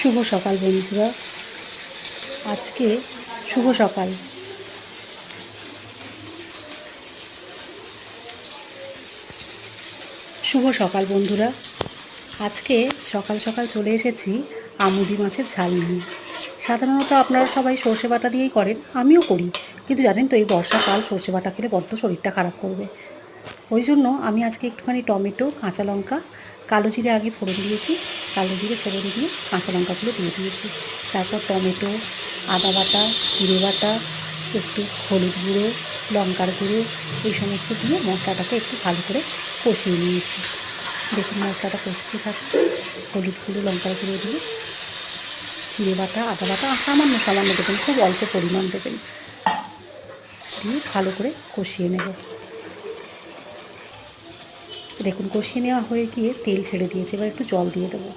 শুভ সকাল বন্ধুরা। আজকে শুভ সকাল। শুভ সকাল বন্ধুরা। আজকে সকাল সকাল চলে এসেছি আমুদি মাছের ঝাল নিয়ে। সাধারণত আপনারা সবাই সর্ষে বাটা দিয়েই করেন, আমিও করি, কিন্তু জানেন তো এই বর্ষাকাল সর্ষে বাটা খেলে বড্ড শরীরটা খারাপ করবে। ওই জন্য আমি আজকে একটুখানি টমেটো, কাঁচা লঙ্কা, কালো জিরে আগে ফোড়ন দিয়েছি, কালো জিরে ফোড়ন দিয়ে কাঁচা লঙ্কাগুলো দিয়ে দিয়েছি। তারপর টমেটো, আদা বাটা, জিরে বাটা, একটু হলুদ গুঁড়ো, লঙ্কার গুঁড়ো, এই সমস্ত দিয়ে মশলাটাকে একটু ভালো করে কষিয়ে নিয়েছি। দেখুন মশলাটা কষতে থাকছে। হলুদ গুঁড়ো, লঙ্কার গুঁড়ো দিয়ে জিরে বাটা, আদা বাটা সামান্য সামান্য দেবেন, খুব অল্প পরিমাণ দেবেন, দিয়ে ভালো করে কষিয়ে নেব। দেখুন কষিয়ে নেওয়া হয়ে গিয়ে তেল ছেড়ে দিয়েছে, এবার একটু জল দিয়ে দেবো।